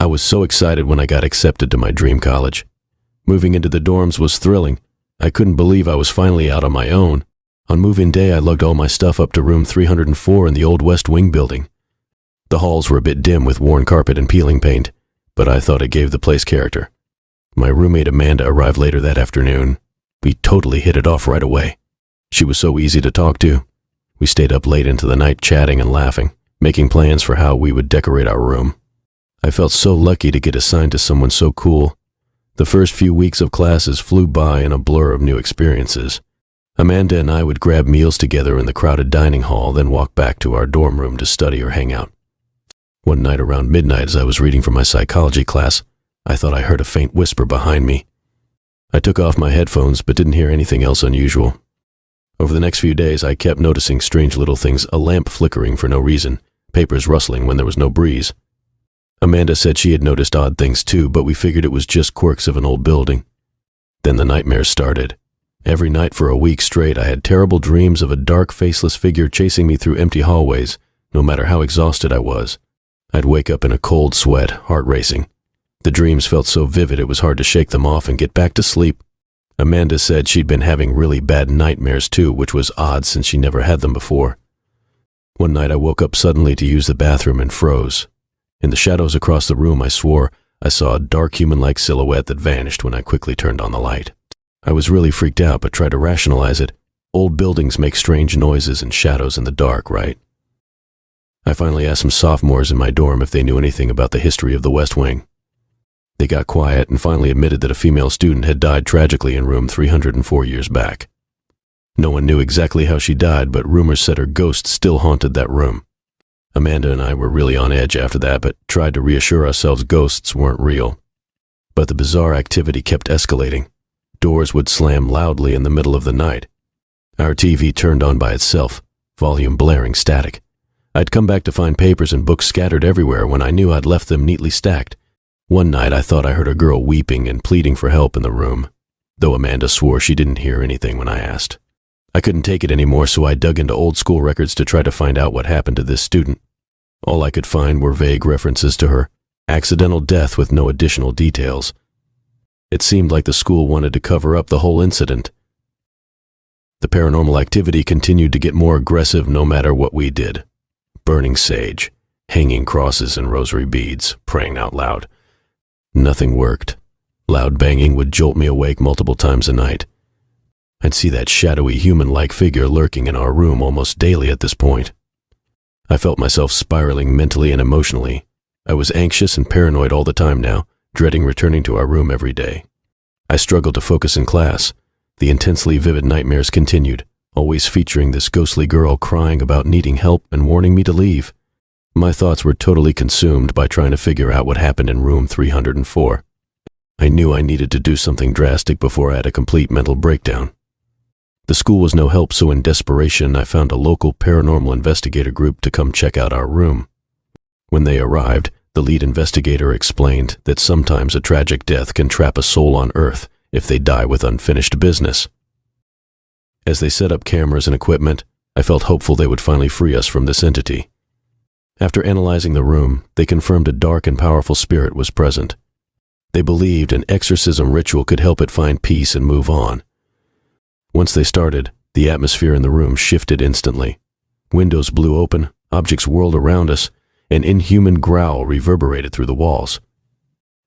I was so excited when I got accepted to my dream college. Moving into the dorms was thrilling. I couldn't believe I was finally out on my own. On move-in day, I lugged all my stuff up to room 304 in the old West Wing building. The halls were a bit dim with worn carpet and peeling paint, but I thought it gave the place character. My roommate Amanda arrived later that afternoon. We totally hit it off right away. She was so easy to talk to. We stayed up late into the night chatting and laughing, making plans for how we would decorate our room. I felt so lucky to get assigned to someone so cool. The first few weeks of classes flew by in a blur of new experiences. Amanda and I would grab meals together in the crowded dining hall, then walk back to our dorm room to study or hang out. One night around midnight, as I was reading for my psychology class, I thought I heard a faint whisper behind me. I took off my headphones but didn't hear anything else unusual. Over the next few days, I kept noticing strange little things, a lamp flickering for no reason, papers rustling when there was no breeze. Amanda said she had noticed odd things too, but we figured it was just quirks of an old building. Then the nightmares started. Every night for a week straight, I had terrible dreams of a dark, faceless figure chasing me through empty hallways, no matter how exhausted I was. I'd wake up in a cold sweat, heart racing. The dreams felt so vivid it was hard to shake them off and get back to sleep. Amanda said she'd been having really bad nightmares too, which was odd since she never had them before. One night I woke up suddenly to use the bathroom and froze. In the shadows across the room, I swore I saw a dark human-like silhouette that vanished when I quickly turned on the light. I was really freaked out, but tried to rationalize it. Old buildings make strange noises and shadows in the dark, right? I finally asked some sophomores in my dorm if they knew anything about the history of the West Wing. They got quiet and finally admitted that a female student had died tragically in room 304 years back. No one knew exactly how she died, but rumors said her ghost still haunted that room. Amanda and I were really on edge after that, but tried to reassure ourselves ghosts weren't real. But the bizarre activity kept escalating. Doors would slam loudly in the middle of the night. Our TV turned on by itself, volume blaring static. I'd come back to find papers and books scattered everywhere when I knew I'd left them neatly stacked. One night I thought I heard a girl weeping and pleading for help in the room, though Amanda swore she didn't hear anything when I asked. I couldn't take it anymore, so I dug into old school records to try to find out what happened to this student. All I could find were vague references to her accidental death with no additional details. It seemed like the school wanted to cover up the whole incident. The paranormal activity continued to get more aggressive no matter what we did. Burning sage, hanging crosses and rosary beads, praying out loud. Nothing worked. Loud banging would jolt me awake multiple times a night. I'd see that shadowy human-like figure lurking in our room almost daily at this point. I felt myself spiraling mentally and emotionally. I was anxious and paranoid all the time now, dreading returning to our room every day. I struggled to focus in class. The intensely vivid nightmares continued, always featuring this ghostly girl crying about needing help and warning me to leave. My thoughts were totally consumed by trying to figure out what happened in room 304. I knew I needed to do something drastic before I had a complete mental breakdown. The school was no help, so in desperation, I found a local paranormal investigator group to come check out our room. When they arrived, the lead investigator explained that sometimes a tragic death can trap a soul on Earth if they die with unfinished business. As they set up cameras and equipment, I felt hopeful they would finally free us from this entity. After analyzing the room, they confirmed a dark and powerful spirit was present. They believed an exorcism ritual could help it find peace and move on. Once they started, the atmosphere in the room shifted instantly. Windows blew open, objects whirled around us, an inhuman growl reverberated through the walls.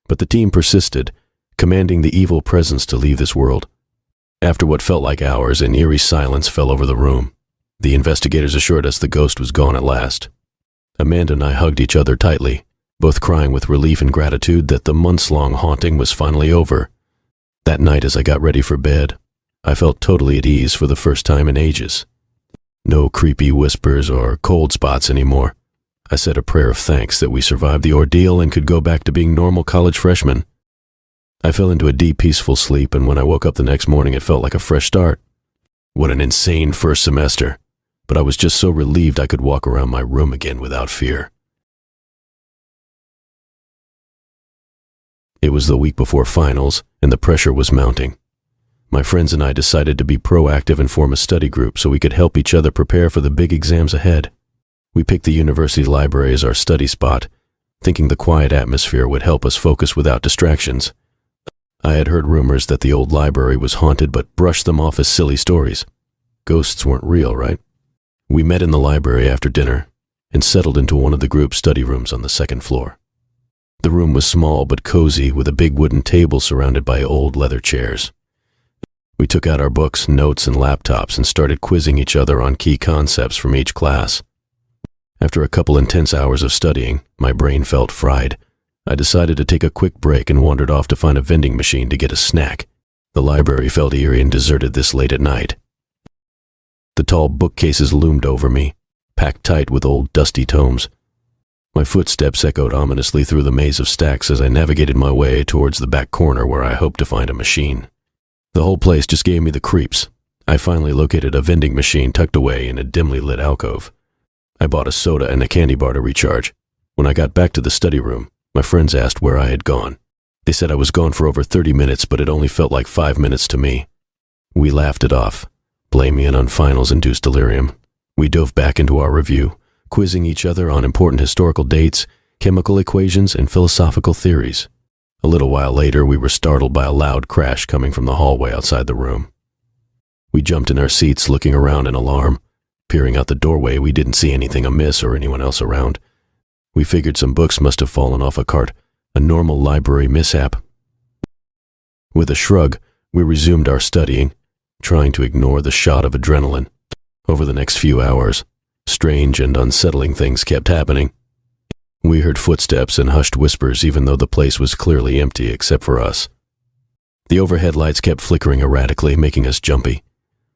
But the team persisted, commanding the evil presence to leave this world. After what felt like hours, an eerie silence fell over the room. The investigators assured us the ghost was gone at last. Amanda and I hugged each other tightly, both crying with relief and gratitude that the months-long haunting was finally over. That night, as I got ready for bed, I felt totally at ease for the first time in ages. No creepy whispers or cold spots anymore. I said a prayer of thanks that we survived the ordeal and could go back to being normal college freshmen. I fell into a deep, peaceful sleep, and when I woke up the next morning, it felt like a fresh start. What an insane first semester, but I was just so relieved I could walk around my room again without fear. It was the week before finals, and the pressure was mounting. My friends and I decided to be proactive and form a study group so we could help each other prepare for the big exams ahead. We picked the university library as our study spot. thinking the quiet atmosphere would help us focus without distractions. I had heard rumors that the old library was haunted, but brushed them off as silly stories. Ghosts weren't real, right? We met in the library after dinner and settled into one of the group study rooms on the second floor. The room was small but cozy, with a big wooden table surrounded by old leather chairs. We took out our books, notes, and laptops and started quizzing each other on key concepts from each class. After a couple intense hours of studying, my brain felt fried. I decided to take a quick break and wandered off to find a vending machine to get a snack. The library felt eerie and deserted this late at night. The tall bookcases loomed over me, packed tight with old dusty tomes. My footsteps echoed ominously through the maze of stacks as I navigated my way towards the back corner where I hoped to find a machine. The whole place just gave me the creeps. I finally located a vending machine tucked away in a dimly lit alcove. I bought a soda and a candy bar to recharge. When I got back to the study room, my friends asked where I had gone. They said I was gone for over 30 minutes, but it only felt like 5 minutes to me. We laughed it off, blaming it on finals-induced delirium. We dove back into our review, quizzing each other on important historical dates, chemical equations, and philosophical theories. A little while later, we were startled by a loud crash coming from the hallway outside the room. We jumped in our seats, looking around in alarm. Peering out the doorway, we didn't see anything amiss or anyone else around. We figured some books must have fallen off a cart, a normal library mishap. With a shrug, we resumed our studying, trying to ignore the shot of adrenaline. Over the next few hours, strange and unsettling things kept happening. We heard footsteps and hushed whispers, even though the place was clearly empty except for us. The overhead lights kept flickering erratically, making us jumpy.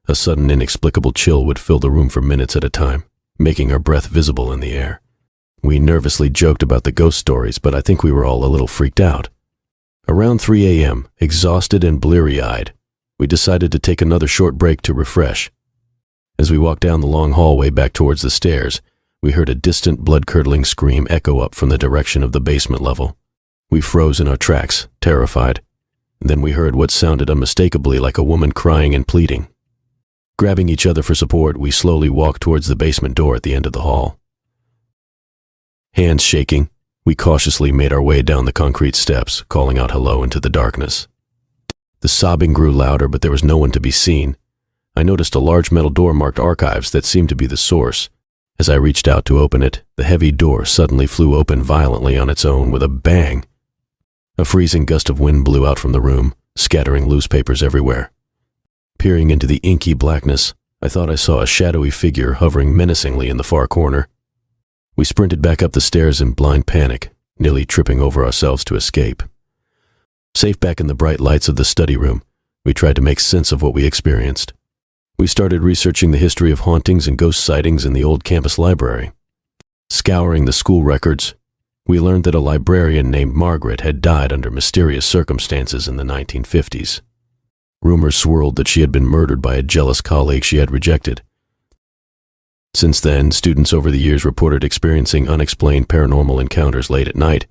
A sudden, inexplicable chill would fill the room for minutes at a time, making our breath visible in the air. We nervously joked about the ghost stories, but I think we were all a little freaked out. Around 3 a.m., exhausted and bleary-eyed, we decided to take another short break to refresh. As we walked down the long hallway back towards the stairs, we heard a distant, blood-curdling scream echo up from the direction of the basement level. We froze in our tracks, terrified. Then we heard what sounded unmistakably like a woman crying and pleading. Grabbing each other for support, we slowly walked towards the basement door at the end of the hall. Hands shaking, we cautiously made our way down the concrete steps, calling out hello into the darkness. The sobbing grew louder, but there was no one to be seen. I noticed a large metal door marked archives that seemed to be the source. As I reached out to open it, the heavy door suddenly flew open violently on its own with a bang. A freezing gust of wind blew out from the room, scattering loose papers everywhere. Peering into the inky blackness, I thought I saw a shadowy figure hovering menacingly in the far corner. We sprinted back up the stairs in blind panic, nearly tripping over ourselves to escape. Safe back in the bright lights of the study room, we tried to make sense of what we experienced. We started researching the history of hauntings and ghost sightings in the old campus library. Scouring the school records, we learned that a librarian named Margaret had died under mysterious circumstances in the 1950s. Rumors swirled that she had been murdered by a jealous colleague she had rejected. Since then, students over the years reported experiencing unexplained paranormal encounters late at night.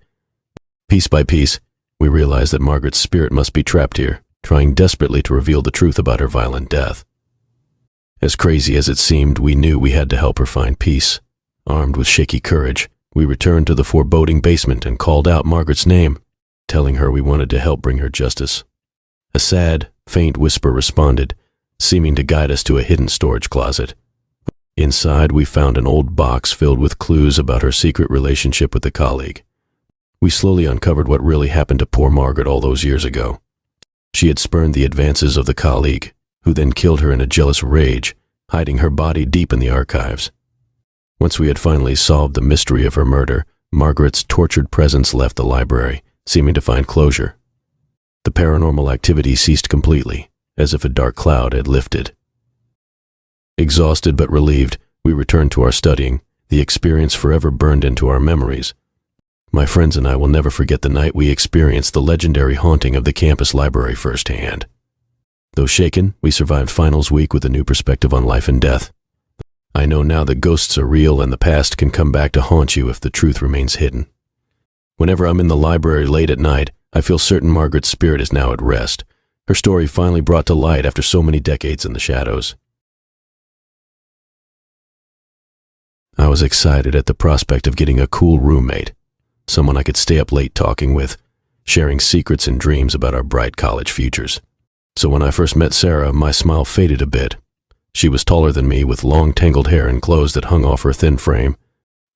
Piece by piece, we realized that Margaret's spirit must be trapped here, trying desperately to reveal the truth about her violent death. As crazy as it seemed, we knew we had to help her find peace. Armed with shaky courage, we returned to the foreboding basement and called out Margaret's name, telling her we wanted to help bring her justice. A sad, faint whisper responded, seeming to guide us to a hidden storage closet. Inside, we found an old box filled with clues about her secret relationship with a colleague. We slowly uncovered what really happened to poor Margaret all those years ago. She had spurned the advances of the colleague, who then killed her in a jealous rage, hiding her body deep in the archives. Once we had finally solved the mystery of her murder, Margaret's tortured presence left the library, seeming to find closure. The paranormal activity ceased completely, as if a dark cloud had lifted. Exhausted but relieved, we returned to our studying, the experience forever burned into our memories. My friends and I will never forget the night we experienced the legendary haunting of the campus library firsthand. Though shaken, we survived finals week with a new perspective on life and death. I know now that ghosts are real and the past can come back to haunt you if the truth remains hidden. Whenever I'm in the library late at night, I feel certain Margaret's spirit is now at rest, her story finally brought to light after so many decades in the shadows. I was excited at the prospect of getting a cool roommate. someone I could stay up late talking with, sharing secrets and dreams about our bright college futures. So when I first met Sarah, my smile faded a bit. She was taller than me, with long tangled hair and clothes that hung off her thin frame.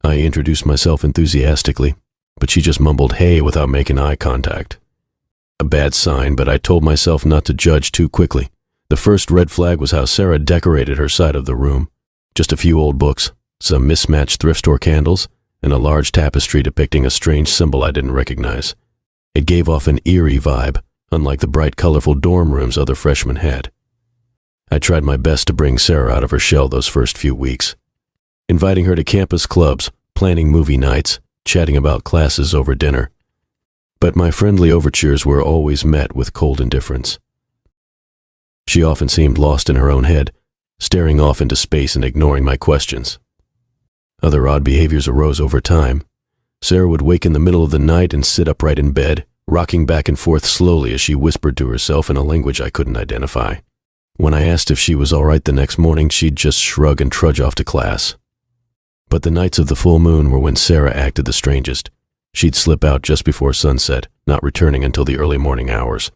I introduced myself enthusiastically, but she just mumbled "hey" without making eye contact. A bad sign, but I told myself not to judge too quickly. The first red flag was how Sarah decorated her side of the room. Just a few old books, some mismatched thrift store candles, and a large tapestry depicting a strange symbol I didn't recognize. It gave off an eerie vibe, unlike the bright, colorful dorm rooms other freshmen had. I tried my best to bring Sarah out of her shell those first few weeks, inviting her to campus clubs, planning movie nights, chatting about classes over dinner. But my friendly overtures were always met with cold indifference. She often seemed lost in her own head, staring off into space and ignoring my questions. Other odd behaviors arose over time. Sarah would wake in the middle of the night and sit upright in bed, rocking back and forth slowly as she whispered to herself in a language I couldn't identify. When I asked if she was all right the next morning, she'd just shrug and trudge off to class. But the nights of the full moon were when Sarah acted the strangest. She'd slip out just before sunset, not returning until the early morning hours.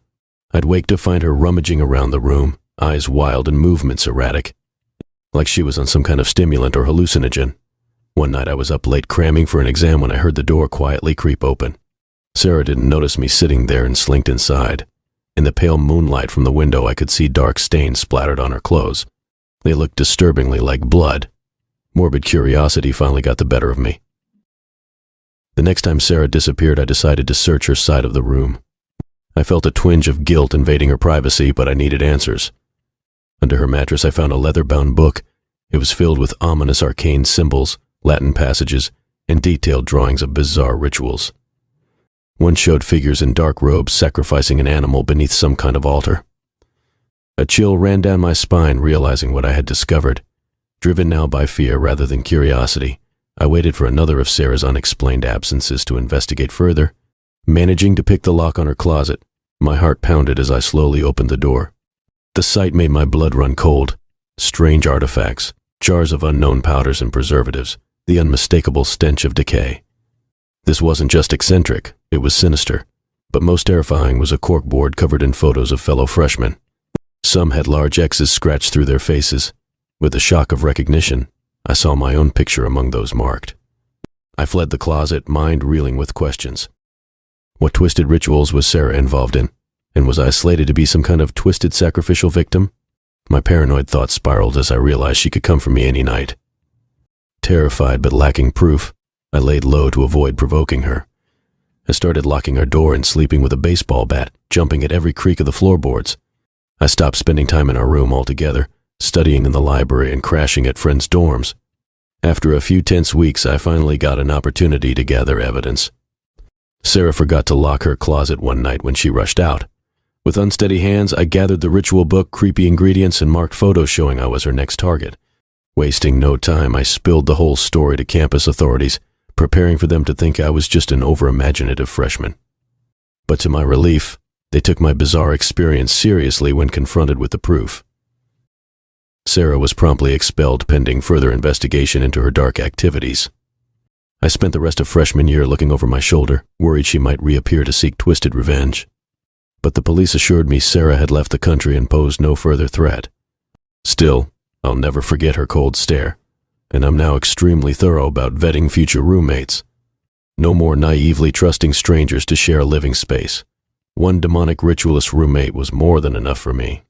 I'd wake to find her rummaging around the room, eyes wild and movements erratic, like she was on some kind of stimulant or hallucinogen. One night I was up late cramming for an exam when I heard the door quietly creep open. Sarah didn't notice me sitting there and slinked inside. In the pale moonlight from the window, I could see dark stains splattered on her clothes. They looked disturbingly like blood. Morbid curiosity finally got the better of me. The next time Sarah disappeared, I decided to search her side of the room. I felt a twinge of guilt invading her privacy, but I needed answers. Under her mattress, I found a leather-bound book. It was filled with ominous arcane symbols, Latin passages, and detailed drawings of bizarre rituals. One showed figures in dark robes sacrificing an animal beneath some kind of altar. A chill ran down my spine, realizing what I had discovered. Driven now by fear rather than curiosity, I waited for another of Sarah's unexplained absences to investigate further. Managing to pick the lock on her closet, my heart pounded as I slowly opened the door. The sight made my blood run cold. Strange artifacts, jars of unknown powders and preservatives, the unmistakable stench of decay. This wasn't just eccentric, it was sinister. But most terrifying was a corkboard covered in photos of fellow freshmen. Some had large X's scratched through their faces. With a shock of recognition, I saw my own picture among those marked. I fled the closet, mind reeling with questions. What twisted rituals was Sarah involved in? And was I slated to be some kind of twisted sacrificial victim? My paranoid thoughts spiraled as I realized she could come for me any night. Terrified but lacking proof, I laid low to avoid provoking her. I started locking our door and sleeping with a baseball bat, jumping at every creak of the floorboards. I stopped spending time in our room altogether, studying in the library and crashing at friends' dorms. After a few tense weeks, I finally got an opportunity to gather evidence. Sarah forgot to lock her closet one night when she rushed out. With unsteady hands, I gathered the ritual book, creepy ingredients, and marked photos showing I was her next target. Wasting no time, I spilled the whole story to campus authorities, preparing for them to think I was just an over-imaginative freshman. But to my relief, they took my bizarre experience seriously when confronted with the proof. Sarah was promptly expelled pending further investigation into her dark activities. I spent the rest of freshman year looking over my shoulder, worried she might reappear to seek twisted revenge. But the police assured me Sarah had left the country and posed no further threat. Still, I'll never forget her cold stare, and I'm now extremely thorough about vetting future roommates. No more naively trusting strangers to share a living space. One demonic ritualist roommate was more than enough for me.